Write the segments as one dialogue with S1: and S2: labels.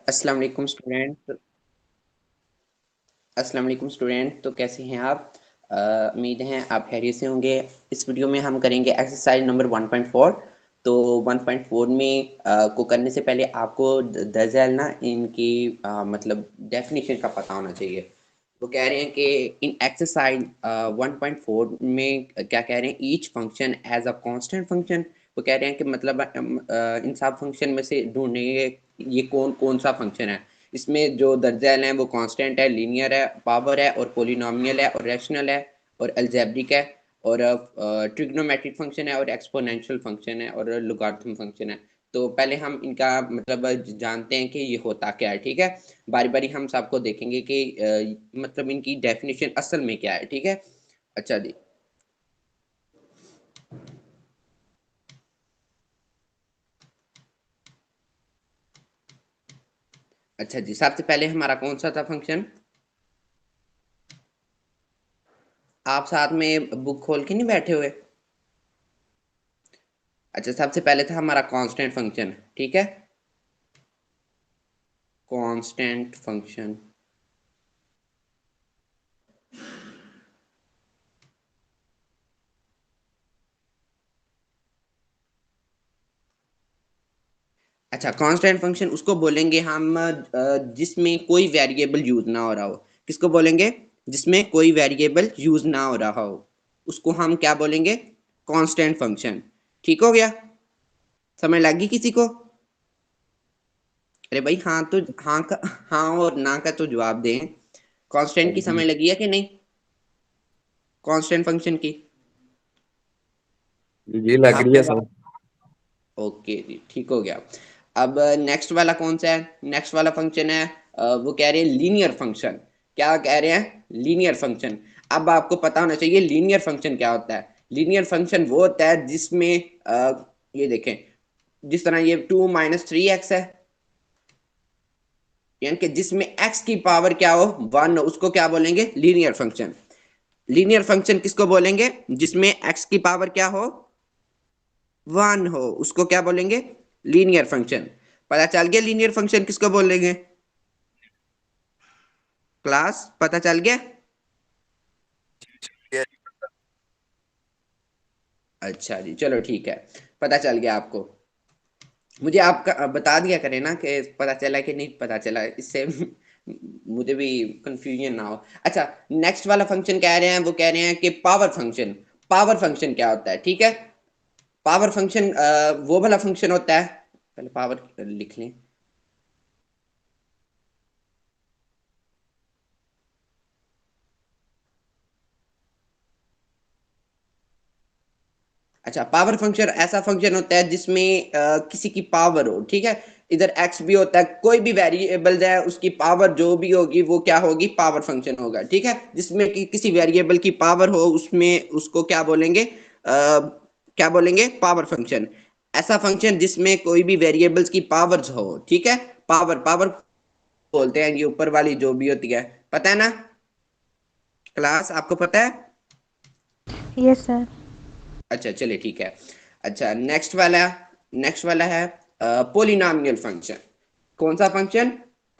S1: अस्सलाम वालेकुम स्टूडेंट। अस्सलाम वालेकुम स्टूडेंट। तो कैसे हैं आप? उम्मीद है आप खैरियत से होंगे। इस वीडियो में हम करेंगे एक्सरसाइज नंबर 1.4। तो 1.4 में को करने से पहले आपको दरअसल ना इनकी मतलब डेफिनेशन का पता होना चाहिए। वो कह रहे हैं कि इन एक्सरसाइज 1.4 में क्या कह रहे हैं, each function as a constant function. वो कह रहे हैं कि मतलब इन सब फंक्शन में से ढूंढेंगे ये कौन कौन सा फंक्शन है। इसमें जो दर्जैल है वो कांस्टेंट है, लीनियर है, पावर है और पोलिनोमियल है और रैशनल है और अलजेब्रिक है और ट्रिग्नोमेट्रिक फंक्शन है और एक्सपोनेंशियल फंक्शन है और लॉगरिथम फंक्शन है। तो पहले हम इनका मतलब जानते हैं कि ये होता क्या है। ठीक है, बारी बारी हम सबको देखेंगे कि मतलब इनकी डेफिनेशन असल में क्या है। ठीक है, अच्छा जी। अच्छा जी, सबसे पहले हमारा कौन सा था फंक्शन? आप साथ में बुक खोल के नहीं बैठे हुए? अच्छा, सबसे पहले था हमारा कांस्टेंट फंक्शन। ठीक है, कांस्टेंट फंक्शन। अच्छा, कांस्टेंट फंक्शन उसको बोलेंगे हम जिसमें कोई वेरिएबल यूज ना हो रहा हो। किसको बोलेंगे? जिसमें कोई वेरिएबल यूज ना हो रहा हो, उसको हम क्या बोलेंगे? Constant function. ठीक हो गया? समझ लगी किसी को? अरे भाई हाँ तो हाँ का, हाँ और ना का तो जवाब दें। कांस्टेंट की समझ
S2: जी
S1: लगी है कि नहीं? कांस्टेंट फंक्शन की
S2: जी लग रही
S1: आपको
S2: है समझ।
S1: जवाब? ओके जी, ठीक हो गया। अब नेक्स्ट वाला कौन सा है? नेक्स्ट वाला फंक्शन है वो कह रहे हैं लीनियर फंक्शन। क्या कह रहे हैं? Linear function. अब आपको पता होना चाहिए लीनियर फंक्शन क्या होता है। लीनियर फंक्शन वो होता है जिसमें ये देखें, जिस तरह ये 2 - 3x है, यानी कि जिसमें x की पावर क्या हो, 1 हो, उसको क्या बोलेंगे? Linear function. लीनियर फंक्शन किसको बोलेंगे? जिसमें x की पावर क्या हो, 1 हो, उसको क्या बोलेंगे? Linear function. पता चल गया लीनियर फंक्शन किसको बोलेंगे? क्लास पता चल गया? अच्छा जी, चलो ठीक है, पता चल गया आपको। मुझे आपका बता दिया करें ना कि पता चला कि नहीं पता चला, इससे मुझे भी कंफ्यूजन ना हो। अच्छा, नेक्स्ट वाला फंक्शन कह रहे हैं, वो कह रहे हैं कि पावर फंक्शन। पावर फंक्शन क्या होता है? ठीक है, पावर फंक्शन वो वाला फंक्शन होता है, पहले पावर लिख लें। अच्छा, पावर फंक्शन ऐसा फंक्शन होता है जिसमें किसी की पावर हो। ठीक है, इधर एक्स भी होता है, कोई भी वेरिएबल है उसकी पावर जो भी होगी वो क्या होगी? पावर फंक्शन होगा। ठीक है, जिसमें कि किसी वेरिएबल की पावर हो उसमें उसको क्या बोलेंगे? क्या बोलेंगे? Power function. ऐसा फंक्शन जिसमें कोई भी वेरिएबल्स की पावर्स हो। ठीक है, पावर पावर बोलते हैं ये ऊपर वाली जो भी होती है। पता है ना क्लास, आपको पता है?
S3: Yes sir.
S1: अच्छा चलिए ठीक है। अच्छा, नेक्स्ट वाला है पोलिनोमियल फंक्शन। कौन सा फंक्शन?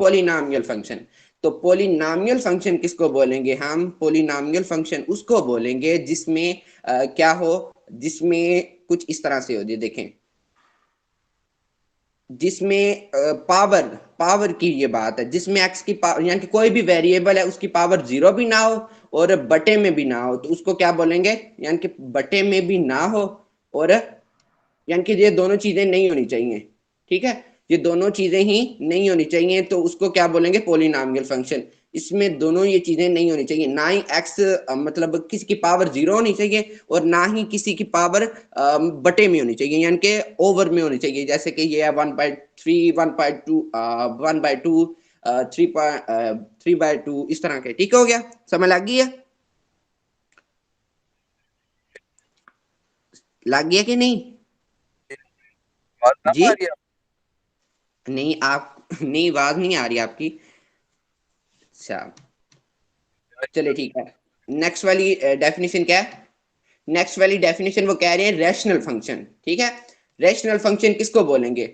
S1: Polynomial function. तो पोलिनोमियल फंक्शन किसको बोलेंगे हम? पोलिनोमियल फंक्शन उसको बोलेंगे जिसमें क्या हो, जिसमें कुछ इस तरह से हो, ये देखें, जिसमें पावर पावर की ये बात है, जिसमें एक्स की पावर यानी कि कोई भी वेरिएबल है उसकी पावर 0 भी ना हो और बटे में भी ना हो, तो उसको क्या बोलेंगे? यानी कि बटे में भी ना हो और यानी कि ये दोनों चीजें नहीं होनी चाहिए। ठीक है, ये दोनों चीजें ही नहीं होनी चाहिए, तो उसको क्या बोलेंगे? Polynomial function. इसमें दोनों ये चीजें नहीं होनी चाहिए, ना ही एक्स मतलब किसी की पावर 0 होनी चाहिए और ना ही किसी की पावर बटे में होनी चाहिए, यानी कि ओवर में होनी चाहिए। जैसे कि ये है 1/3, 1/2, 1/2, 3/2, इस तरह के। ठीक हो गया? समझ लग गई है? लग गया कि नहीं?
S2: बात ना
S1: जी,
S2: आ रही है।
S1: नहीं आप नहीं, आवाज नहीं आ रही आपकी। अच्छा चलिए ठीक है। नेक्स्ट वाली डेफिनेशन क्या है? नेक्स्ट वाली डेफिनेशन वो कह रहे हैं रैशनल फंक्शन। ठीक है, रैशनल फंक्शन किसको बोलेंगे?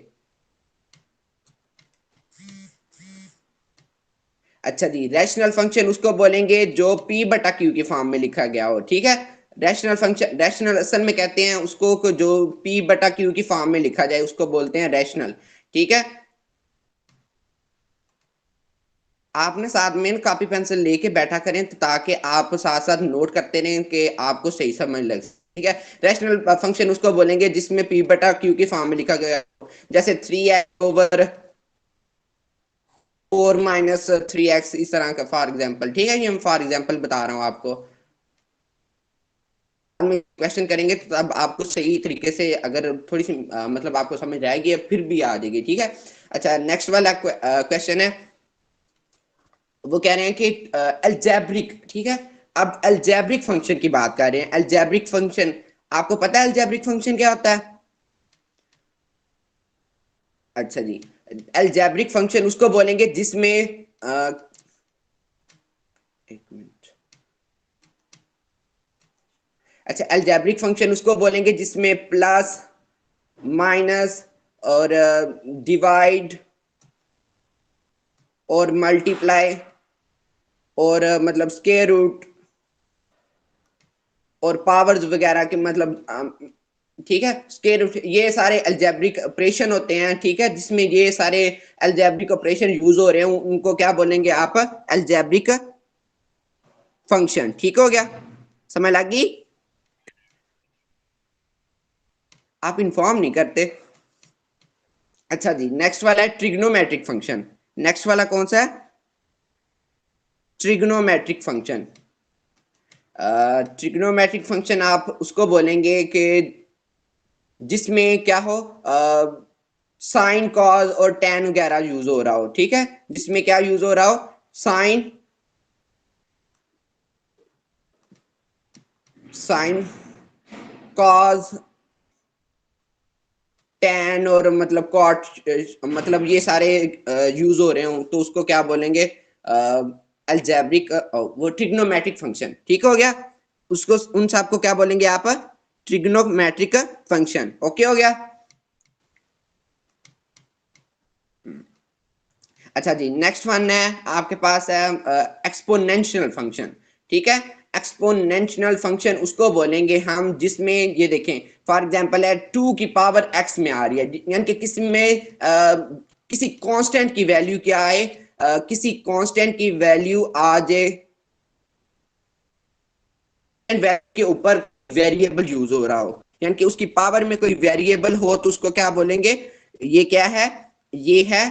S1: अच्छा जी, रैशनल फंक्शन उसको बोलेंगे जो p बटा q की फॉर्म में लिखा गया हो, ठीक है। रैशनल फंक्शन, रैशनल असल में कहते हैं उसको जो p बटा q की फॉर्म में लिखा जाए उसको बोलते हैं रैशनल, ठीक है। आपने साथ में कॉपी पेंसिल लेके बैठा करें ताकि आप साथ साथ नोट करते रहें कि आपको सही समझ लग, ठीक है। रैशनल फंक्शन उसको बोलेंगे जिसमें p बटा q की फॉर्म में लिखा गया हो, जैसे 3x ओवर 4 - 3x, इस तरह का फॉर एग्जाम्पल, ठीक है। ये हम फॉर एग्जाम्पल बता रहा हूँ आपको, क्वेश्चन करेंगे तो अब आपको सही तरीके से अगर थोड़ी सी मतलब आपको समझ आएगी फिर भी आ जाएगी, ठीक है। अच्छा, नेक्स्ट वाला क्वेश्चन है, वो कह रहे हैं कि अलजेब्रिक, ठीक है। अब अलजेब्रिक फंक्शन की बात कर रहे हैं। अलजेब्रिक फंक्शन, आपको पता है अलजेब्रिक फंक्शन क्या होता है? अच्छा जी, अलजेब्रिक फंक्शन उसको बोलेंगे जिसमें एक मिनट, अच्छा, अलजेब्रिक फंक्शन उसको बोलेंगे जिसमें प्लस माइनस और डिवाइड और मल्टीप्लाई और मतलब स्क्वायर रूट और पावर्स वगैरह के मतलब ठीक है, स्क्वायर रूट, ये सारे अलजेब्रिक ऑपरेशन होते हैं, ठीक है। जिसमें ये सारे अलजेब्रिक ऑपरेशन यूज हो रहे हैं उनको क्या बोलेंगे आप? अलजेब्रिक फंक्शन, ठीक हो गया, समझ लगी? आप इन्फॉर्म नहीं करते। अच्छा जी, नेक्स्ट वाला है ट्रिग्नोमेट्रिक फंक्शन। नेक्स्ट वाला कौन सा है? Trigonometric function. ट्रिग्नोमेट्रिक फंक्शन आप उसको बोलेंगे कि जिसमें क्या हो, साइन कॉज और टेन वगैरह यूज हो रहा हो, ठीक है। जिसमें क्या यूज हो रहा हो? साइन, साइन कॉज टेन और मतलब कॉट, मतलब ये सारे यूज हो रहे हो तो उसको क्या बोलेंगे? अलजेब्रिक, वो ट्रिग्नोमेट्रिक फंक्शन, ठीक हो गया। उसको उन सबको क्या बोलेंगे आप? ट्रिग्नोमेट्रिक फंक्शन, ओके हो गया। अच्छा जी, नेक्स्ट वन है आपके पास है एक्सपोनेंशियल फंक्शन, ठीक है। एक्सपोनेंशियल फंक्शन उसको बोलेंगे हम जिसमें ये देखें, फॉर एग्जांपल है 2 की पावर x में आ रही है, यानी कि किसी में किसी कांस्टेंट की वैल्यू क्या है, किसी कांस्टेंट की वैल्यू आ जाए के ऊपर वेरिएबल यूज हो रहा हो, यानी कि उसकी पावर में कोई वेरिएबल हो तो उसको क्या बोलेंगे? ये क्या है? ये है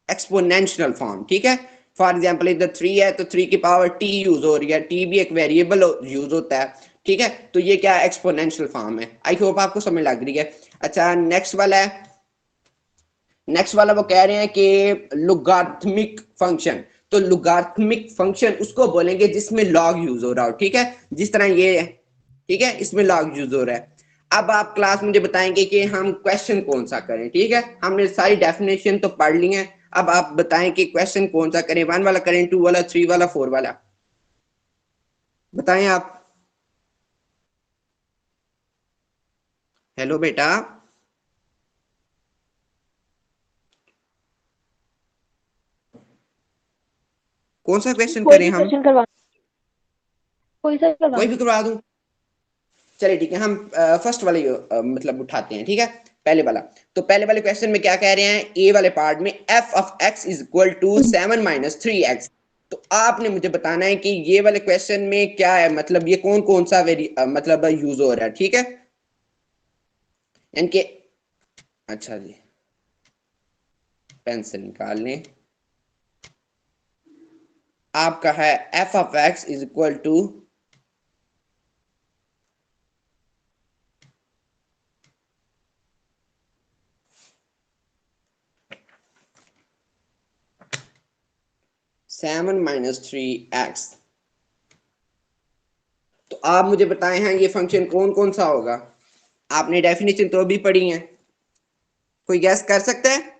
S1: एक्सपोनेंशियल फॉर्म, ठीक है। फॉर एग्जांपल इधर 3 है तो 3 की पावर t यूज हो रही है, t भी एक वेरिएबल यूज होता है, ठीक है। तो ये क्या एक्सपोनेंशियल फॉर्म है। आई होप आपको समझ लग रही है। अच्छा, नेक्स्ट वाला है, नेक्स्ट वाला वो कह रहे हैं कि लुगार्थमिक फंक्शन। तो लुगार्थमिक फंक्शन उसको बोलेंगे जिसमें लॉग यूज हो रहा हो, ठीक है। जिस तरह ये है, ठीक है, इसमें लॉग यूज हो रहा है। अब आप क्लास मुझे बताएंगे कि हम क्वेश्चन कौन सा करें, ठीक है। हमने सारी डेफिनेशन तो पढ़ ली है, अब आप बताएं कि क्वेश्चन कौन सा करें, 1 वाला करें, 2 वाला, 3 वाला, 4 वाला, बताएं आप। हेलो बेटा, कौन सा क्वेश्चन
S3: कोई
S1: करें
S3: भी
S1: हम?
S3: क्वेश्चन करवा, कोई सा करवा
S1: कोई
S3: दो।
S1: भी करवा दूं? चलिए ठीक है, हम फर्स्ट वाले मतलब उठाते हैं, ठीक है। पहले वाला, तो पहले वाले क्वेश्चन में क्या कह रहे हैं, ए वाले पार्ट में f of x is equal to 7 - 3x। तो आपने मुझे बताना है कि ये वाले क्वेश्चन में क्या है, मतलब ये कौन कौन सा मतलब यूज हो रहा है, ठीक है। यानी कि, अच्छा जी, पेंसिल निकाल लें। आपका है f of x is equal to 7 - 3x। तो आप मुझे बताए हैं ये फंक्शन कौन कौन सा होगा। आपने डेफिनेशन तो अभी पढ़ी है, कोई गैस कर सकता है?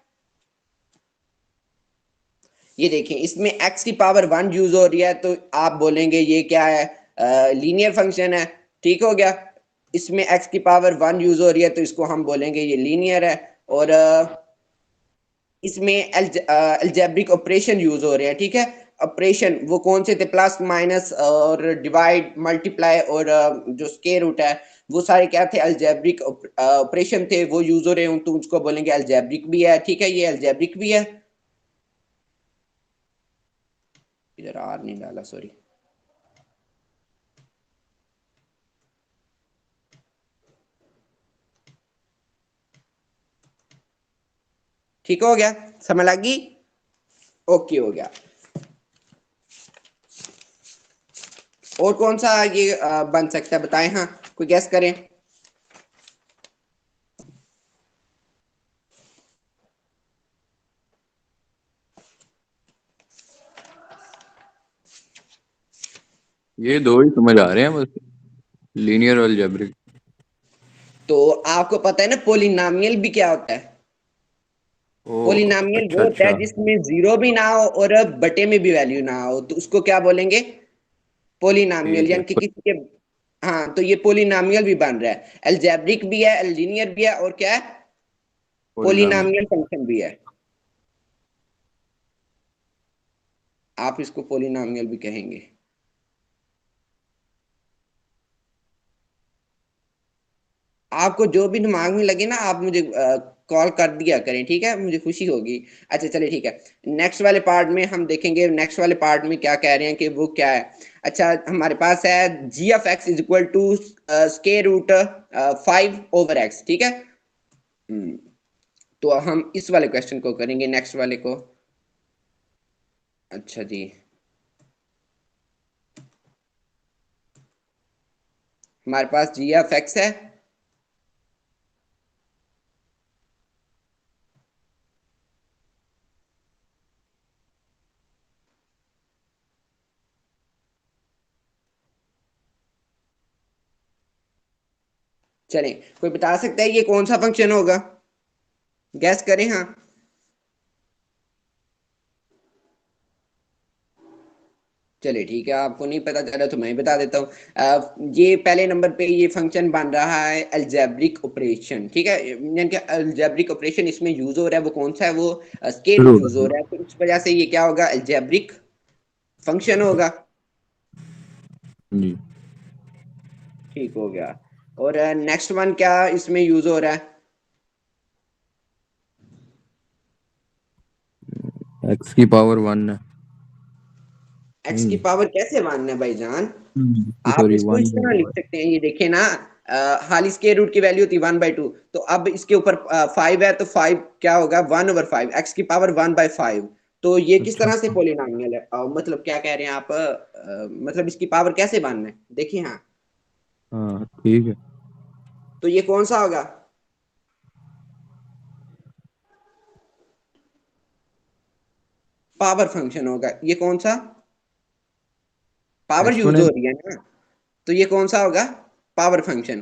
S1: ये देखें, इसमें x की पावर 1 यूज हो रही है तो आप बोलेंगे ये क्या है? लीनियर फंक्शन है, ठीक हो गया। इसमें x की पावर 1 यूज हो रही है तो इसको हम बोलेंगे ये लीनियर है। और इसमें अलजेब्रिक ऑपरेशन यूज हो रहे हैं, ठीक है। ऑपरेशन वो कौन से थे, प्लस माइनस और डिवाइड मल्टीप्लाई और जो स्क्वायर रूट है, वो सारे क्या थे, अलजेब्रिक ऑपरेशन थे, वो यूज हो रहे हो, तो उसको बोलेंगे अलजेब्रिक भी है, ठीक है, ये अलजेब्रिक भी है। इधर आर नहीं डाला, सॉरी। ठीक हो गया, समझ लगी, ओके हो गया। और कौन सा ये बन सकता है बताएं, हाँ कोई गैस करें।
S2: ये दो ही समझ आ रहे हैं बस, लीनियर और अलजेब्रिक।
S1: तो आपको पता है ना पोलिनोमियल भी क्या होता है।
S2: ओ,
S1: पोलिनोमियल वो
S2: अच्छा
S1: होता है
S2: अच्छा।
S1: जिसमें जीरो भी ना हो और बटे में भी वैल्यू ना हो, तो उसको क्या बोलेंगे, पोलिनोमियल,
S2: ठीक है,
S1: यानी कि किसी के। हाँ, तो ये पोलिनोमियल भी बन रहा है, अलजेब्रिक भी है, लीनियर भी है, और क्या है,
S2: पोलिनोमियल।
S1: पोलिनोमियल फंक्शन भी है। आप इसको पोलिनोमियल भी कहेंगे। आपको जो भी दिमाग में लगे ना, आप मुझे कॉल कर दिया करें, ठीक है, मुझे खुशी होगी। अच्छा चलिए ठीक है, नेक्स्ट वाले पार्ट में हम देखेंगे, नेक्स्ट वाले पार्ट में क्या कह रहे हैं कि वो क्या है। अच्छा, हमारे पास है g of x is equal to square root 5/x, ठीक है। हम्म, तो हम इस वाले क्वेश्चन को करेंगे, नेक्स्ट वाले को। अच्छा जी, हमारे पास जी ऑफ एक्स है, चलें, कोई बता सकता है ये कौन सा फंक्शन होगा, गैस करें, हाँ। चलिए ठीक है, आपको नहीं पता चला तो मैं ही बता देता हूँ। ये पहले नंबर पे ये फंक्शन बन रहा है अलजेब्रिक ऑपरेशन, ठीक है, यानी कि अलजेब्रिक ऑपरेशन इसमें यूज हो रहा है, वो कौन सा है, वो स्केल
S2: शुरू
S1: यूज हो
S2: होगा।
S1: रहा है, तो इस वजह से ये क्या होगा, अलजेब्रिक फंक्शन होगा।
S2: जी।
S1: ठीक हो गया। और नेक्स्ट वन क्या इसमें यूज हो रहा है,
S2: एक्स की पावर 1 है।
S1: एक्स की
S2: नहीं,
S1: पावर कैसे मानना है भाईजान। आप
S2: सॉरी,
S1: इसको
S2: 1
S1: इस तरह लिख
S2: होगा।
S1: सकते हैं, ये देखिए ना, हाल स्क्वायर रूट की वैल्यू होती है 1/2, तो अब इसके ऊपर 5 है, तो 5 क्या होगा, 1/5, एक्स की पावर 1/5। तो ये किस
S2: अच्छा
S1: तरह से
S2: अच्छा।
S1: पोलिनोमियल है, मतलब क्या कह रहे हैं आप, मतलब इसकी पावर कैसे मानना है, देखिए, हाँ।
S2: हाँ ठीक है।
S1: तो ये कौन सा होगा, पावर फंक्शन होगा, ये कौन सा, पावर यूज हो
S2: एक्सपोनेंट।
S1: रही है ना, तो ये कौन सा होगा, पावर फंक्शन।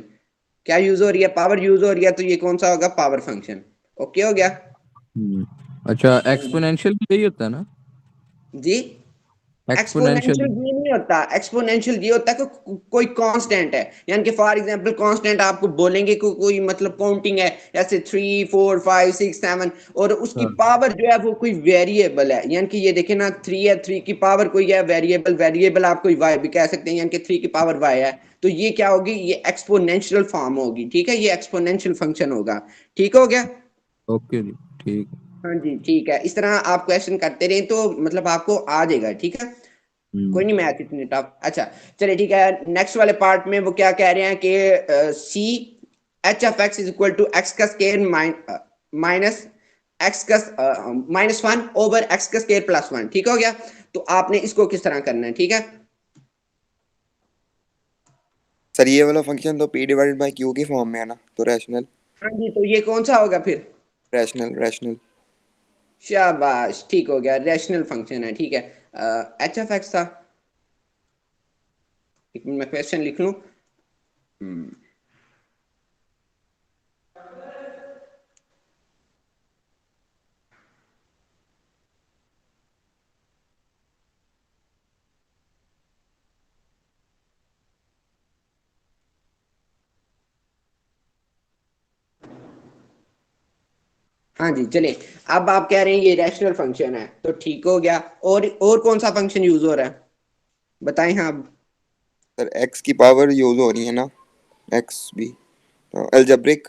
S1: क्या यूज हो रही है, पावर यूज हो रही है, तो ये कौन सा होगा, पावर फंक्शन। ओके हो गया।
S2: अच्छा,
S1: हाँ जी,
S2: एक्सपोनेंशियल भी यही होता है ना?
S1: जी।
S2: एक्सपोनेंशियल।
S1: एक्सपोनेंशियल ये नहीं होता, एक्सपोनेंशियल ये होता है कि कोई कांस्टेंट है, यानी कि फॉर एग्जांपल कांस्टेंट आपको बोलेंगे कि कोई मतलब काउंटिंग है, जैसे 3 4 5 6 7, और उसकी
S2: हाँ
S1: पावर जो है वो कोई वेरिएबल है, यानी कि ये देखे ना, 3 है, 3 की पावर कोई है वेरिएबल, वेरिएबल आप कोई वाई भी कह सकते हैं, यानी कि 3 की पावर वाई है, तो ये क्या होगी, ये एक्सपोनेंशियल फॉर्म होगी, ठीक है, ये एक्सपोनेंशियल फंक्शन होगा। ठीक हो गया।
S2: ओके जी। ठीक।
S1: हाँ जी ठीक है, इस तरह आप क्वेश्चन करते रहें तो मतलब आपको आ जाएगा, ठीक है।
S2: हम्म।
S1: कोई नहीं, मैथ इतनी टफ। अच्छा चलिए ठीक है, नेक्स्ट वाले पार्ट में वो क्या कह रहे हैं कि C H of x is equal to X का स्केयर माइनस एक्स का -1/x का स्केयर +1, ठीक हो गया। तो आपने इसको किस तरह करना है, ठीक है।
S4: सर ये वाला फंक्शन तो पी डिवाइडेड बाई क्यू की फॉर्म में है ना, तो रैशनल।
S1: हाँ जी, तो ये कौन सा होगा फिर,
S4: रैशनल रैशनल।
S1: शाबाश, ठीक हो गया, रैशनल फंक्शन है, ठीक है। एच ऑफ एक्स था, एक मिनट मैं क्वेश्चन लिख लूं। हम्म, हाँ जी चलिए, अब आप कह रहे हैं ये रैशनल फंक्शन है तो ठीक हो गया। और कौन सा फंक्शन यूज हो रहा है बताएं। हाँ
S4: सर एक्स की पावर यूज हो रही है ना, एक्स भी तो अलजेब्रिक।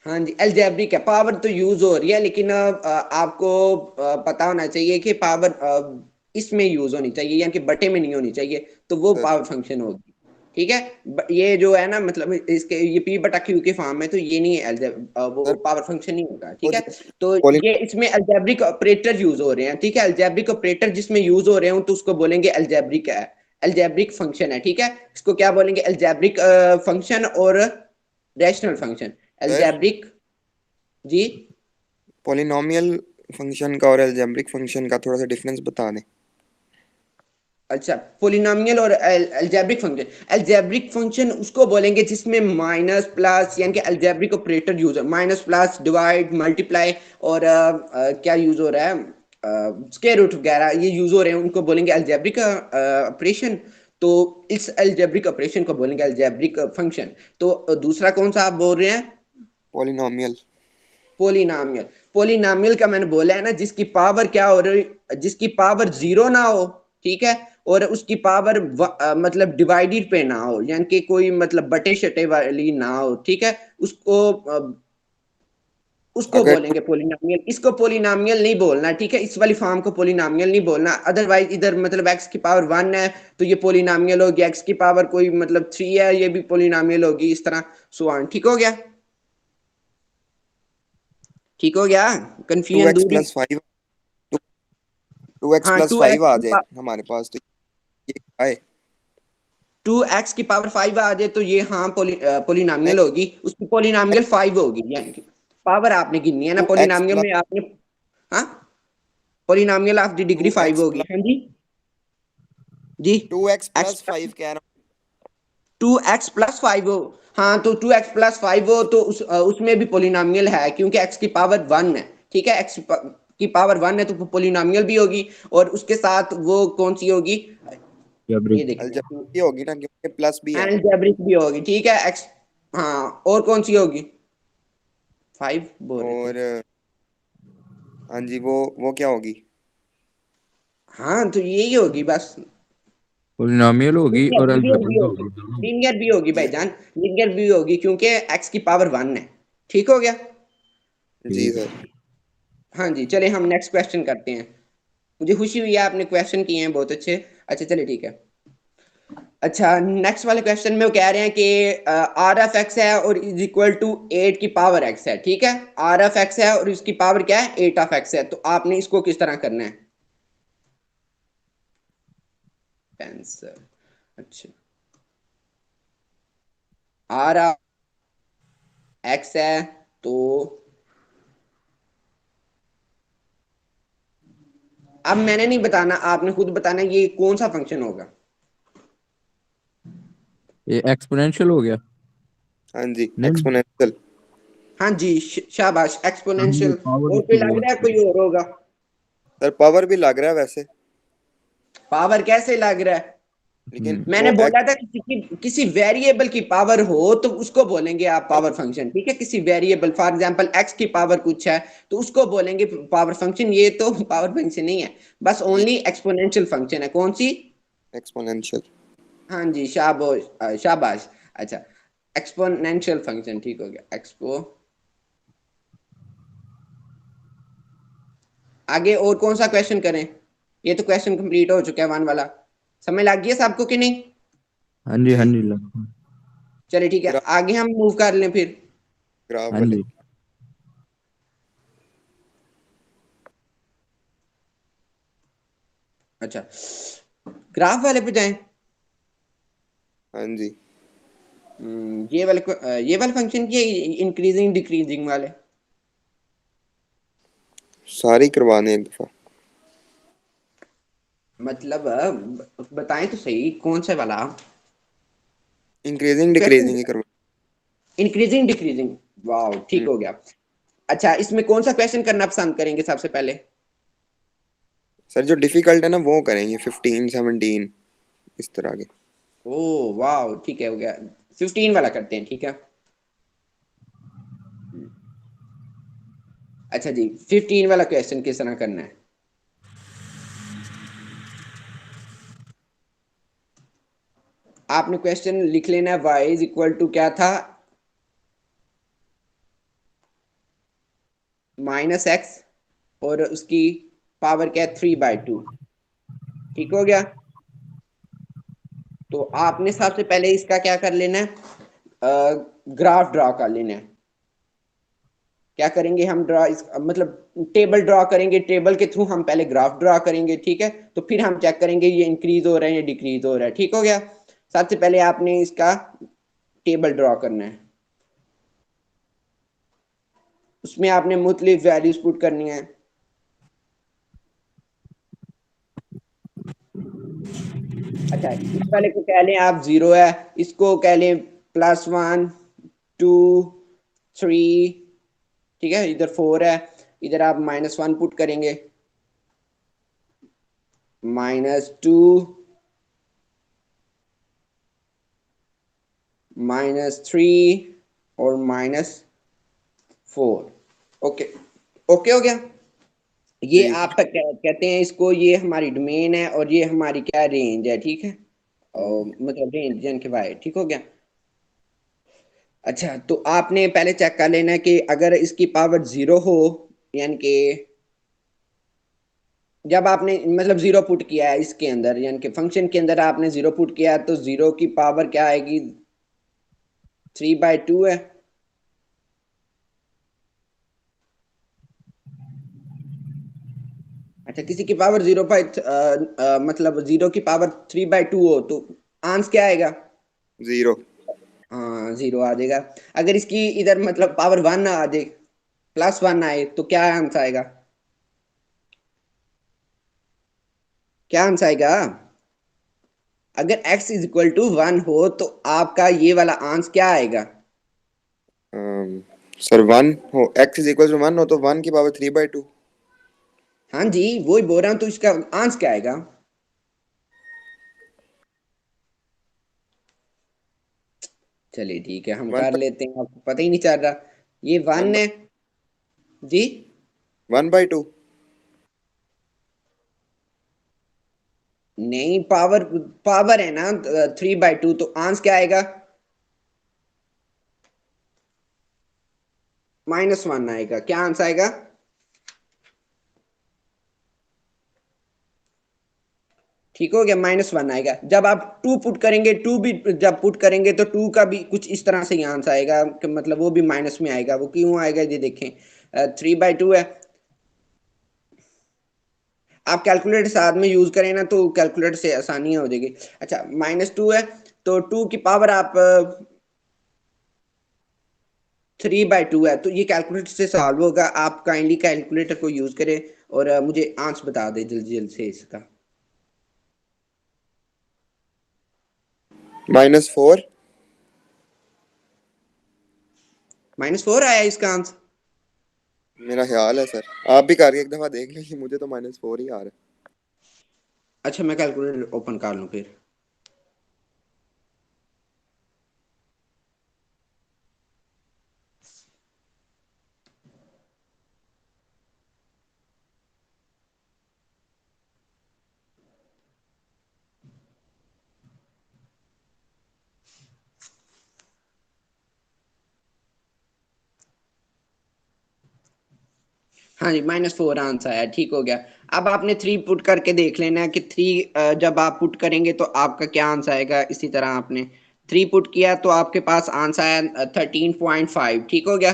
S1: हाँ जी, अलजेब्रिक है, पावर तो यूज हो रही है, लेकिन आपको पता होना चाहिए कि पावर इसमें यूज होनी चाहिए, यानी कि बटे में नहीं होनी चाहिए, तो वो
S4: सर
S1: पावर फंक्शन होगी। ठीक है, ये जो है ना, मतलब इसके ये पी बटा क्यू के फॉर्म में, तो ये नहीं है वो
S4: सर
S1: पावर फंक्शन नहीं होगा।
S4: वो
S1: ठीक है,
S4: जो
S1: तो
S4: पोली
S1: ये इसमें अलजेब्रिक ऑपरेटर यूज हो रहे हैं। ठीक है, अलजेब्रिक ऑपरेटर जिसमें यूज हो रहे हो तो उसको बोलेंगे अलजेब्रिक है, अलजेब्रिक फंक्शन है। ठीक है, इसको क्या बोलेंगे, अलजेब्रिक फंक्शन और रैशनल फंक्शन।
S4: सर
S1: अलजेब्रिक जी।
S4: पॉलिनोमियल फंक्शन का और अलजेब्रिक फंक्शन का थोड़ा सा डिफरेंस बता दें।
S1: अच्छा, पोलिनोमियल और अलजेब्रिक फंक्शन, अलजेब्रिक फंक्शन उसको बोलेंगे जिसमें माइनस प्लस, यानी कि अलजेब्रिक ऑपरेटर यूज है, माइनस प्लस डिवाइड मल्टीप्लाई और क्या यूज हो रहा है, स्क्वायर रूट वगैरह ये यूज हो रहे हैं, उनको बोलेंगे अलजेब्रिक ऑपरेशन। तो इस अलजेब्रिक ऑपरेशन को बोलेंगे अलजेब्रिक फंक्शन। तो दूसरा कौन सा आप बोल रहे हैं,
S4: पॉलिनोमियल।
S1: पोलिनोमियल। पोलिनोमियल का मैंने बोला है ना, जिसकी पावर क्या हो रही, जिसकी पावर जीरो ना हो। ठीक है, और उसकी पावर मतलब डिवाइडेड पे ना हो, यानी कि कोई मतलब बटे शटे वाली ना हो। ठीक है, उसको
S4: अगर
S1: बोलेंगे पोलिनोमियल, इसको पोलिनोमियल नहीं बोलना। ठीक है, इस वाली फॉर्म को पोलिनोमियल नहीं बोलना, अदरवाइज इधर मतलब एक्स की पावर वन है तो ये पोलिनोमियल होगी, एक्स की पावर कोई मतलब थ्री है ये भी पोलिनोमियल होगी, इस तरह सो ऑन। ठीक हो गया, ठीक हो गया,
S4: टू
S1: कंफ्यूजन
S4: एक्स
S1: दूर।
S4: प्लस फाइव टू एक्स
S1: हाँ,
S4: प्लस
S1: टू
S4: फाइव आ
S1: एक्स
S4: जाए हमारे पास तो ये आए।
S1: 2x की पावर 5 आ जाए तो ये हाँ
S4: नहीं,
S1: पोलिनोमियल होगी, उसकी पोलिनोमियल 5 होगी, यानी कि पावर आपने गिननी है ना,
S4: टू एक्स
S1: पोलिनोमियल
S4: प्लस
S1: में आपने। हाँ, polynomial of the degree
S4: two
S1: 5
S4: x
S1: होगी।
S4: प्लस
S1: हाँ जी जी।
S4: Two x
S1: x
S4: plus five कह रहा
S1: 2x+5 हो। हाँ, तो 2x+5 हो तो उसमें भी पोलिनोमियल है, क्योंकि x की पावर 1 है। ठीक है, x की पावर 1 है तो पोलिनोमियल भी होगी, और उसके साथ वो कौन सी होगी, ये
S2: अलजेब्रिक।
S1: देखिए,
S4: अलजेब्रिक होगी ना, क्योंकि प्लस भी है।
S1: अलजेब्रिक भी होगी। ठीक है, एक्स, हाँ, और कौन सी होगी, 5 बोल रहे थे।
S4: और हाँ जी, वो क्या होगी।
S1: हाँ, तो यही होगी बस।
S2: पोलिनोमियल होगी और
S1: लीनियर भी
S2: अलजेब्रिक
S1: होगी,
S2: होगी दोनों।
S1: लीनियर भी होगी
S4: जी
S1: भाईजान, लीनियर भी होगी, क्योंकि एक्स की पावर 1 है। ठीक हो गया।
S4: जी
S2: ठीक
S4: सर।
S2: है।
S1: हाँ जी, चले हम नेक्स्ट क्वेश्चन करते हैं। मुझे खुशी हुई है आपने क्वेश्चन किए हैं बहुत अच्छे। अच्छा चलिए ठीक है। अच्छा, नेक्स्ट वाले क्वेश्चन में वो कह रहे हैं कि आर एफ एक्स है और इज इक्वल टू 8 की पावर एक्स है। ठीक है, आर एफ एक्स है और इसकी पावर क्या है, 8 ऑफ एक्स है, तो आपने इसको किस तरह करना है आंसर। अच्छा, आर एक्स है तो अब मैंने नहीं बताना, आपने खुद बताना ये कौन सा फंक्शन होगा।
S2: ये एक्सपोनेंशियल हो गया।
S4: हाँ जी,
S2: नहीं,
S4: एक्सपोनेंशियल।
S1: हाँ जी, शाबाश,
S2: हम
S1: एक्सपोनेंशियल।
S2: ये पावर
S1: और कोई
S2: उसको
S1: लग रहा है
S2: बोलते
S1: कोई
S2: हैं।
S1: और होगा।
S4: सर पावर भी लग रहा है वैसे,
S1: पावर कैसे लग रहा है,
S4: लेकिन
S1: मैंने
S4: वो
S1: बोला
S4: एक्स।
S1: था किसी वेरिएबल की पावर हो तो उसको बोलेंगे आप पावर फंक्शन। ठीक है, किसी वेरिएबल, फॉर एग्जांपल एक्स की पावर कुछ है तो उसको बोलेंगे पावर फंक्शन, ये तो पावर फंक्शन नहीं है, बस
S4: जी,
S1: ओनली एक्सपोनेंशियल फंक्शन है। कौन सी,
S4: एक्सपोनेंशियल।
S1: हाँ जी, शाबाश शाबाश। अच्छा, एक्सपोनेंशियल फंक्शन, ठीक हो गया, एक्सपो। आगे और कौन सा क्वेश्चन करें, ये तो क्वेश्चन कंप्लीट हो चुका है वन वाला, समय लग गया सबको कि नहीं।
S2: हाँ जी, हाँ
S4: जी,
S2: जी, लगता है।
S1: चलिए ठीक है,
S4: ग्राफ
S1: आगे हम मूव कर लें फिर।
S4: ग्राफ
S2: हाँ
S4: वाले।
S2: जी।
S1: अच्छा, ग्राफ वाले पे जाएं।
S4: हाँ जी,
S1: ये वाले फंक्शन की इंक्रीजिंग डिक्रीजिंग वाले,
S4: सारे ही करवाने एक दफा।
S1: मतलब बताएं तो सही कौन सा वाला
S4: इंक्रीजिंग
S1: क्वेश्चन,
S4: डिक्रीजिंग ही करवा।
S1: Increasing decreasing. वाह, ठीक हो गया। अच्छा, इसमें कौन सा क्वेश्चन करना पसंद करेंगे सबसे पहले।
S4: सर जो डिफिकल्ट है ना वो करेंगे, 15 17 इस तरह के।
S1: ओ वाह, ठीक है, हो गया, 15 वाला करते हैं। ठीक है, अच्छा जी, 15 वाला क्वेश्चन किस तरह करना है? आपने क्वेश्चन लिख लेना है, y इज इक्वल टू क्या था, -x, और उसकी पावर क्या है, 3/2। ठीक हो गया? तो आपने सबसे पहले इसका क्या कर लेना है, ग्राफ ड्रा कर लेना है। क्या करेंगे हम, ड्रा इस मतलब टेबल ड्रा करेंगे, टेबल के थ्रू हम पहले ग्राफ ड्रा करेंगे, ठीक है? तो फिर हम चेक करेंगे ये इंक्रीज हो रहा है या डिक्रीज हो रहा है। ठीक हो गया? सबसे पहले आपने इसका टेबल ड्रा करना है, उसमें आपने मुख्तलिफ वैल्यूज पुट करनी है। अच्छा, इस वाले को कह लें आप 0 है, इसको कह लें +1 2 3, ठीक है? इधर 4 है, इधर आप -1 पुट करेंगे, -2 -3 और -4। ओके, ओके हो गया? ये
S4: जी
S1: आप कहते हैं इसको, ये हमारी डोमेन है और ये हमारी क्या रेंज है, ठीक है? और मतलब रेंज जन के बाय, ठीक हो गया? अच्छा, तो आपने पहले चेक कर लेना है कि अगर इसकी पावर 0 हो, यानी कि जब आपने मतलब 0 पुट किया है इसके अंदर, यानी कि फंक्शन के अंदर आपने 0 पुट किया है, तो 0 की पावर क्या आएगी, 3/2 है। अच्छा, किसी की पावर मतलब 0 की पावर 3/2 हो तो आंसर क्या आएगा?
S4: 0।
S1: हाँ, 0 आ जाएगा। अगर इसकी इधर मतलब पावर 1 आ जाए, +1 आए, तो क्या आंसर आएगा? क्या आंसर आएगा? अगर x इज इक्वल टू 1 हो तो आपका ये वाला आंसर क्या आएगा?
S4: सर 1 हो, x इज इक्वल टू 1 हो तो 1 की पावर 3/2।
S1: हाँ जी, वही बोल रहा हूँ, तो इसका आंसर क्या आएगा? चलिए ठीक है, हम
S4: 1
S1: कर लेते हैं, आपको पता ही नहीं चल रहा। ये 1 है जी।
S4: 1/2।
S1: नहीं, पावर पावर है ना, 3/2, तो आंसर क्या आएगा? -1 आएगा। क्या आंसर आएगा? ठीक हो गया, -1 आएगा। जब आप 2 पुट करेंगे, 2 भी जब पुट करेंगे तो 2 का भी कुछ इस तरह से ही आंसर आएगा कि मतलब वो भी माइनस में आएगा। वो क्यों आएगा ये देखें, 3/2 है। आप कैलकुलेटर साथ में यूज करें ना, तो कैलकुलेटर से आसानी हो जाएगी। अच्छा, -2 है, तो 2 की पावर आप 3/2 है, तो ये कैलकुलेटर से सॉल्व होगा। आप काइंडली कैलकुलेटर को यूज करें और मुझे आंसर बता दें जल्दी जल्दी से इसका।
S4: -4।
S1: -4 आया इसका आंसर?
S4: मेरा ख्याल है सर, आप भी करके एक दफा देख लीजिए, मुझे तो -4 ही आ रहा है।
S1: अच्छा, मैं कैलकुलेटर ओपन कर लूँ फिर। हाँ जी, -4 आंसर आया, ठीक हो गया। अब आपने 3 पुट करके देख लेना है कि 3 जब आप पुट करेंगे तो आपका क्या आंसर आएगा। इसी तरह आपने 3 पुट किया तो आपके पास आंसर आया 13.5। ठीक हो गया,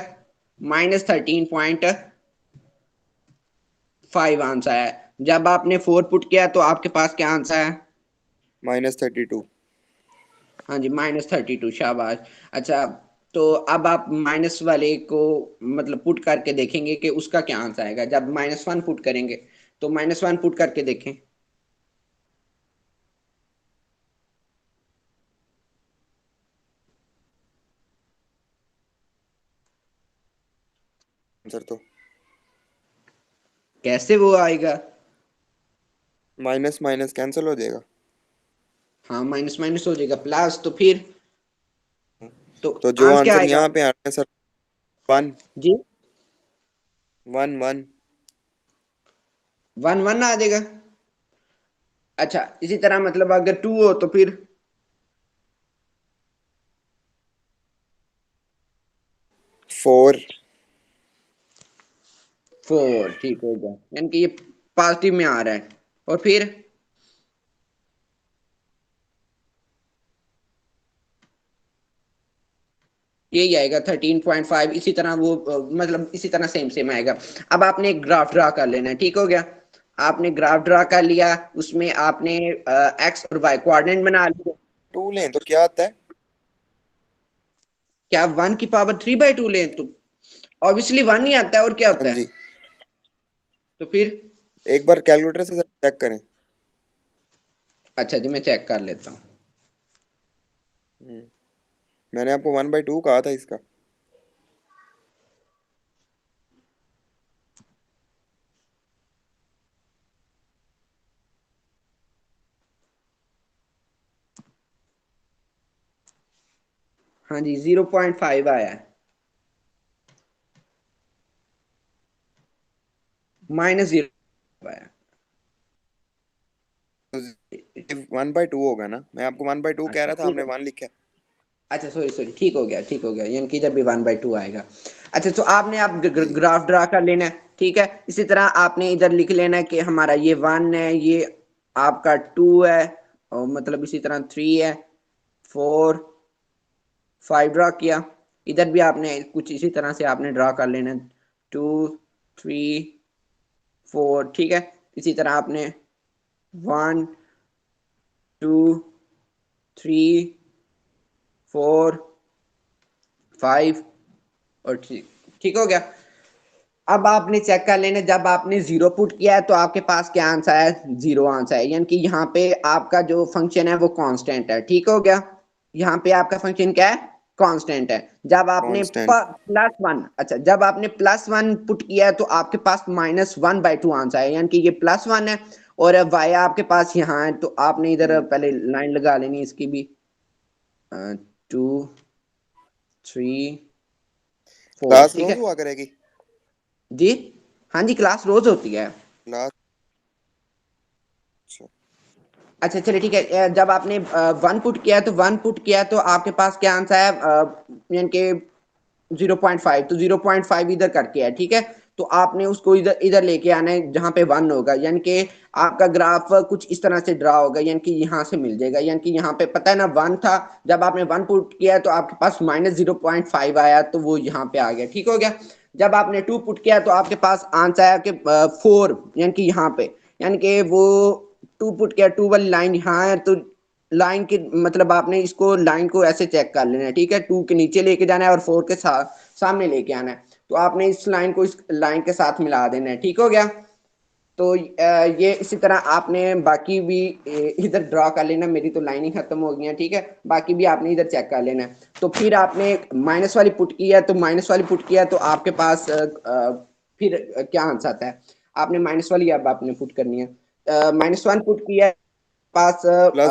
S1: -13.5 आंसर आया। जब आपने 4 पुट किया तो आपके पास क्या आंसर आया?
S4: -32।
S1: हाँ जी, -32, शाबाश। अच्छा, तो अब आप माइनस वाले को मतलब पुट करके देखेंगे कि उसका क्या आंसर आएगा। जब -1 पुट करेंगे तो -1 पुट करके देखें।
S4: सर तो
S1: कैसे वो आएगा?
S4: माइनस माइनस कैंसिल हो जाएगा।
S1: हाँ, माइनस माइनस हो जाएगा प्लस, तो फिर तो
S4: तो जो
S1: आंसर क्या
S4: आंसर
S1: आएगा?
S4: यहाँ पे आ रहा है सर, 1।
S1: जी,
S4: 1 1
S1: 1 1 आ जाएगा। अच्छा इसी तरह मतलब अगर 2 हो तो फिर
S4: 4
S1: 4, ठीक हो गया, यानी कि ये पॉजिटिव में आ रहा है। और फिर यही आएगा 13.5, इसी तरह वो मतलब इसी तरह सेम सेम आएगा। अब आपने एक ग्राफ ड्रा कर लेना है, ठीक हो गया। आपने ग्राफ ड्रा कर लिया, उसमें आपने एक्स और वाई कोऑर्डिनेट बना लिए।
S4: 2 लें तो क्या आता है?
S1: क्या 1 की पावर 3/2 लें तो ऑब्वियसली 1 ही आता है, और क्या होता
S4: हाँ
S1: है?
S4: जी,
S1: तो फिर
S4: एक बार कैलकुलेटर से चेक करें।
S1: अच्छा जी, मैं चेक कर लेता हूँ।
S4: मैंने आपको 1/2 कहा था इसका।
S1: हाँ जी, 0.5 आया है, -0 आया।
S4: तो 1/2 होगा ना, मैं आपको 1/2 कह
S1: अच्छा
S4: रहा था,
S1: ठीक
S4: आपने
S1: है,
S4: 1 लिखा।
S1: अच्छा सॉरी सॉरी, ठीक हो गया ठीक हो गया, यानी कि इधर भी 1/2 आएगा। अच्छा तो आपने आप ग्राफ ड्रा कर लेना है, ठीक है। इसी तरह आपने इधर लिख लेना है कि हमारा ये 1 है, ये आपका 2 है, और मतलब इसी तरह 3 है, 4 5 ड्रा किया। इधर भी आपने कुछ इसी तरह से आपने ड्रा कर लेना है, 2 3 4, ठीक है। इसी तरह आपने 1 2 3 4 5 और ठीक ठीक हो गया। अब आपने चेक कर लेना, जब आपने 0 पुट किया है तो आपके पास क्या आंसर है? 0 आंसर है, यानी कि यहाँ पे आपका जो फंक्शन है वो कांस्टेंट है, ठीक हो गया। यहाँ पे आपका फंक्शन क्या है? कांस्टेंट है। जब आपने
S4: कांस्टेंट।
S1: +1, अच्छा जब आपने +1 पुट किया है तो आपके पास -1/2 आंसर है, यानी कि ये +1 है, और वाई आपके पास यहाँ है, तो आपने इधर पहले लाइन लगा लेनी इसकी भी, 2 3 4,
S4: क्लास
S1: ठीक
S4: रोज
S1: है
S4: हुआ करेगी।
S1: जी। हाँ जी, क्लास रोज होती है।
S4: क्लास। अच्छा।
S1: अच्छा चलिए ठीक है, जब आपने 1 पुट किया तो 1 पुट किया तो आपके पास क्या आंसर है? यानी कि 0.5, तो 0.5 इधर करके है, ठीक है। तो आपने उसको इधर इधर लेके आना है जहां पे 1 होगा, यानी कि आपका ग्राफ कुछ इस तरह से ड्रा होगा, यानी कि यहाँ से मिल जाएगा, यानी कि यहाँ पे पता है ना 1 था। जब आपने 1 पुट किया तो आपके पास -0.5 आया, तो वो यहाँ पे आ गया, ठीक हो गया। जब आपने 2 पुट किया तो आपके पास आंसर आया कि 4, यानी कि यहाँ पे, यानी कि वो 2 पुट किया, 2 वाली लाइन यहाँ है, तो लाइन के मतलब आपने इसको लाइन को ऐसे चेक कर लेना है, ठीक है। 2 के नीचे लेके जाना है और 4 के सामने लेके आना है, तो आपने इस लाइन को इस लाइन के साथ मिला देना है, ठीक हो गया। तो ये इसी तरह आपने बाकी भी इधर ड्रा कर लेना। मेरी तो लाइन ही खत्म हो गई है, ठीक है। बाकी भी आपने इधर चेक कर लेना है। तो फिर आपने माइनस वाली पुट किया, तो माइनस वाली पुट किया तो आपके पास फिर क्या आंसर आता है? आपने माइनस वाली अब आपने पुट करनी है, -1 पुट किया, पास
S4: प्लस।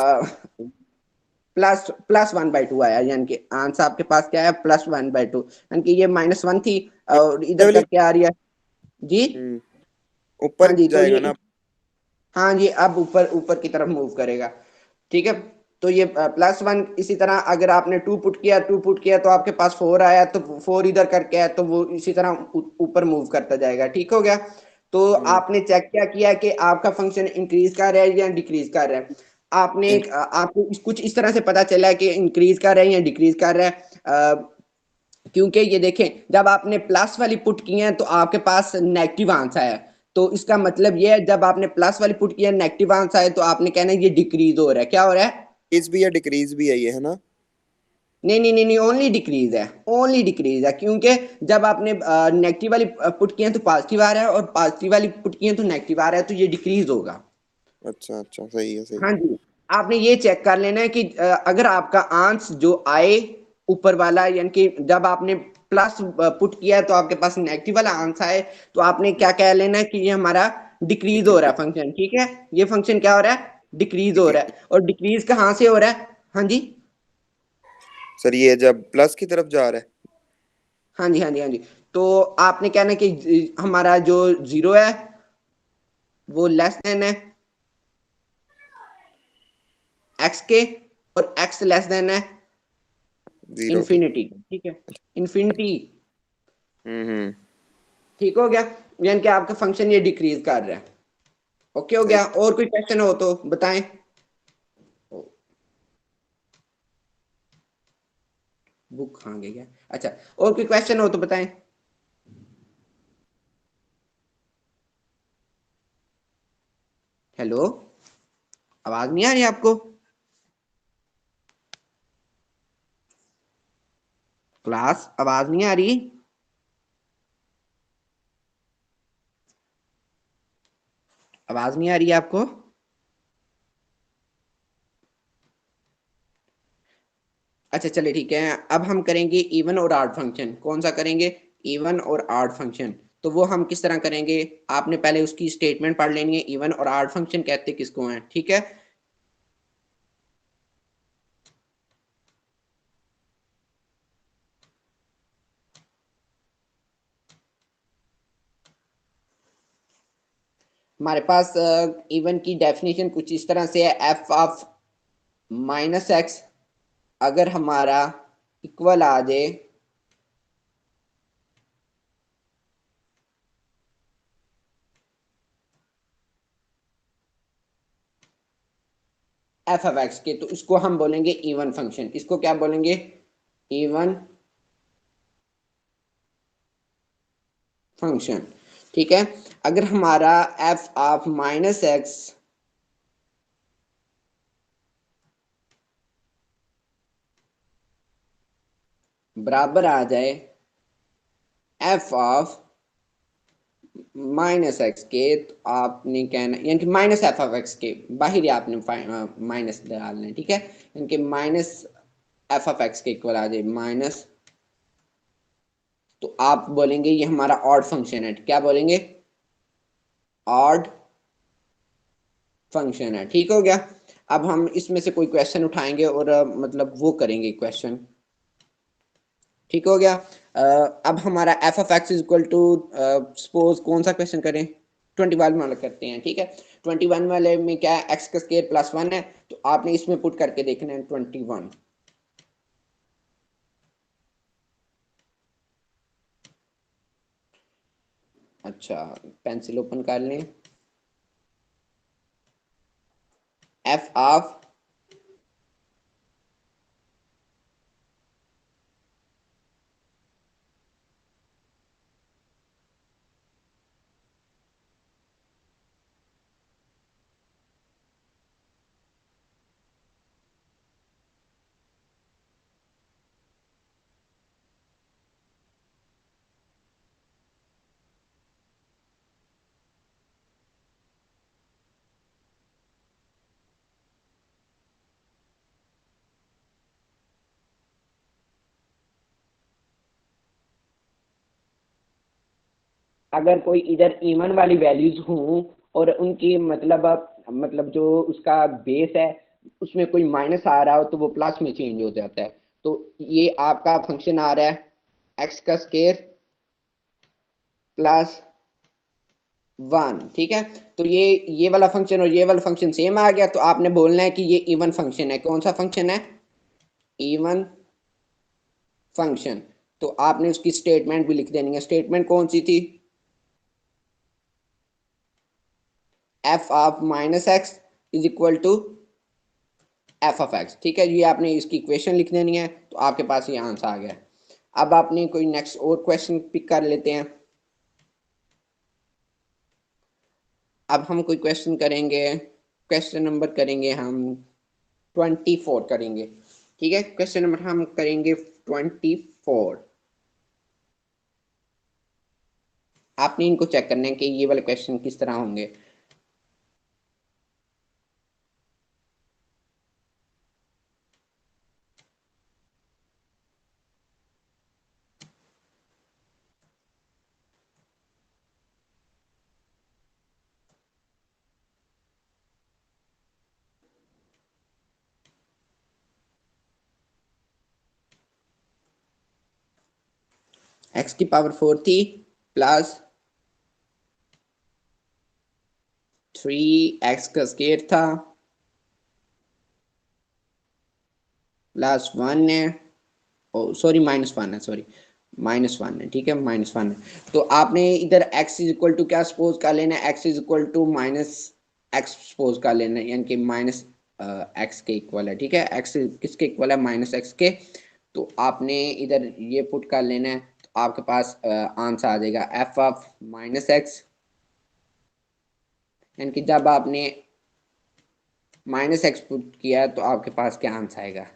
S1: +1/2 आया, यानी कि आंसर आपके पास क्या है? +1/2, यानी कि ये -1 थी और इधर
S4: वाली।
S1: करके आ रही है जी। हाँ
S4: ऊपर
S1: जी, तो
S4: जाएगा
S1: ये
S4: ना।
S1: हाँ जी, अब ऊपर ऊपर की तरफ मूव करेगा, ठीक है। तो ये +1, इसी तरह अगर आपने 2 पुट किया, 2 पुट किया तो आपके पास 4 आया, तो 4 इधर करके है, तो वो इसी तरह ऊपर मूव करता जाएगा, ठीक हो गया। तो आपने चेक क्या किया कि आपका फंक्शन इंक्रीज कर रहा है या डिक्रीज कर रहा है? आपने आपको कुछ इस तरह से पता चला है कि इंक्रीज कर रहा है या डिक्रीज कर रहा है? क्योंकि ये देखें, जब आपने प्लस वाली पुट की है तो आपके पास नेगेटिव आंसर है, तो इसका मतलब ये है जब आपने प्लस वाली पुट किया नेगेटिव आंसर है, तो आपने कहना है ये डिक्रीज हो रहा है। क्या हो रहा है?
S4: इस भी या डिक्रीज भी है ये, है ना।
S1: नहीं नहीं नहीं नहीं, ओनली डिक्रीज है, ओनली डिक्रीज है, क्योंकि जब आपने नेगेटिव वाली पुट किए तो पॉजिटिव आ रहा है, और पॉजिटिव वाली पुट किए तो नेगेटिव आ रहा है, तो ये डिक्रीज होगा।
S4: अच्छा अच्छा, सही है सही
S1: हाँ
S4: है।
S1: जी, आपने ये चेक कर लेना है कि अगर आपका आंसर जो आए ऊपर वाला, यानी कि जब आपने प्लस पुट किया है तो आपके पास नेगेटिव वाला आंसर है, तो आपने क्या कह लेना है कि ये हमारा डिक्रीज हो रहा है फंक्शन, ठीक है। ये फंक्शन क्या हो रहा है? डिक्रीज हो रहा है। और डिक्रीज कहाँ से हो रहा है? हाँ जी,
S4: सर ये जब प्लस की तरफ जा रहा है।
S1: हाँ जी, हाँ जी, हाँ जी। तो आपने कहना कि हमारा जो 0 है वो लेस देन है x के, और x लेस देन है
S4: जीरो के।
S1: इन्फिनिटी। ठीक है, इन्फिनिटी।
S4: हम्म।
S1: ठीक हो गया, यानी कि आपका फंक्शन ये डिक्रीज कर रहा है। ओके हो
S4: सही।
S1: गया। और कोई क्वेश्चन हो तो बताएं। बुक कहाँ गई है? अच्छा, और कोई क्वेश्चन हो तो बताएं। हेलो, आवाज नहीं आ रही आपको? क्लास, आवाज नहीं आ रही? आवाज नहीं आ रही है आपको? अच्छा चलिए ठीक है, अब हम करेंगे इवन और ऑड फंक्शन। कौन सा करेंगे? इवन और ऑड फंक्शन। तो वो हम किस तरह करेंगे? आपने पहले उसकी स्टेटमेंट पढ़ लेनी है। इवन और ऑड फंक्शन कहते किसको हैं? ठीक है, हमारे पास इवन की डेफिनेशन कुछ इस तरह से है। एफ ऑफ माइनस एक्स अगर हमारा इक्वल आ जाए एफ ऑफ एक्स के, तो इसको हम बोलेंगे इवन फंक्शन। इसको क्या बोलेंगे? Even function. ठीक है, अगर हमारा एफ ऑफ माइनस एक्स बराबर आ जाए एफ ऑफ माइनस एक्स के, तो आपने कहना यानी कि माइनस एफ ऑफ एक्स के बाहर ही आपने माइनस डालना है। ठीक है, यानी कि माइनस एफ ऑफ एक्स के इक्वल आ जाए माइनस, तो आप बोलेंगे ये हमारा ऑड फंक्शन है। क्या बोलेंगे? ऑड फंक्शन है। ठीक हो गया। अब हम इसमें से कोई क्वेश्चन उठाएंगे और मतलब वो करेंगे क्वेश्चन। ठीक हो गया। अब हमारा F of x is equal to, suppose कौन सा क्वेश्चन करें? 21 वाला करते हैं। ठीक है, 21 वाले में क्या है? एक्स का स्केयर प्लस 1 है, तो आपने इसमें पुट करके देखना है 21। अच्छा, पेंसिल ओपन कर लें। एफ ऑफ अगर कोई इधर इवन वाली वैल्यूज हों और उनकी मतलब जो उसका बेस है उसमें कोई माइनस आ रहा हो, तो वो प्लस में चेंज हो जाता है। तो ये आपका फंक्शन आ रहा है एक्स का स्केयर प्लस 1। ठीक है, तो ये वाला फंक्शन और ये वाला फंक्शन सेम आ गया, तो आपने बोलना है कि ये इवन फंक्शन है। कौन सा फंक्शन है? Even function. तो आपने उसकी स्टेटमेंट भी लिख देनी है। स्टेटमेंट कौन सी थी? F of minus X is equal to F of X. ठीक है, ये आपने इसकी इक्वेशन लिख देनी है, तो आपके पास ये आंसर आ गया। अब आपने कोई नेक्स्ट और क्वेश्चन पिक कर लेते हैं। अब हम कोई क्वेश्चन करेंगे, क्वेश्चन नंबर करेंगे हम 24 करेंगे। ठीक है, क्वेश्चन नंबर हम करेंगे 24। आपने इनको चेक करना है कि ये वाले क्वेश्चन किस तरह होंगे। एक्स की पावर 4 थी प्लस 3x का स्क्वायर था प्लस 1 है, सॉरी -1 है, सॉरी -1 है, ठीक है, -1 है। तो आपने इधर x इज इक्वल टू क्या सपोज कर लेना है, x is equal to -x suppose कर लेना है, यानी कि -x के इक्वल है, ठीक है। x किसके इक्वल है, -x के। तो आपने इधर ये पुट कर लेना है, तो आपके पास आंसर आ जाएगा f ऑफ -x, यानी कि जब आपने -x पुट किया तो आपके पास क्या आंसर आएगा।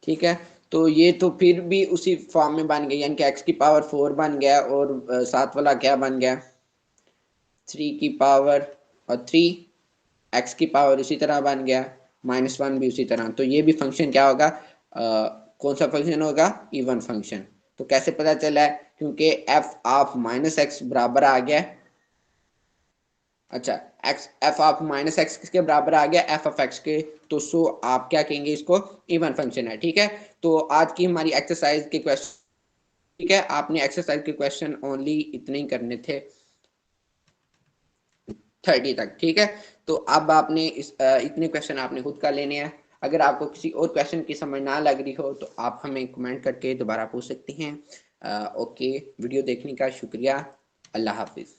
S1: ठीक है, तो ये तो फिर भी उसी फॉर्म में बन गया, यानी कि x की पावर 4 बन गया और साथ वाला क्या बन गया, 3 की पावर और 3 x की पावर उसी तरह बन गया, -1 भी उसी तरह। तो ये भी फंक्शन क्या होगा, कौन सा फंक्शन होगा, इवन फंक्शन। तो कैसे पता चला है, क्योंकि f ऑफ -x बराबर आ गया, अच्छा f ऑफ -x किसके बराबर आ गया, f ऑफ x के। तो सो आप क्या कहेंगे, इसको इवन फंक्शन है, ठीक है। तो आज की हमारी एक्सरसाइज के क्वेश्चन, ठीक है, आपने एक्सरसाइज के क्वेश्चन ओनली इतने ही करने थे 30 तक, ठीक है। तो अब आपने इतने क्वेश्चन आपने खुद कर लेने हैं। अगर आपको किसी और क्वेश्चन की समझ ना लग रही हो तो आप हमें कमेंट करके दोबारा पूछ सकते हैं। ओके, वीडियो देखने का शुक्रिया, अल्लाह हाफिज।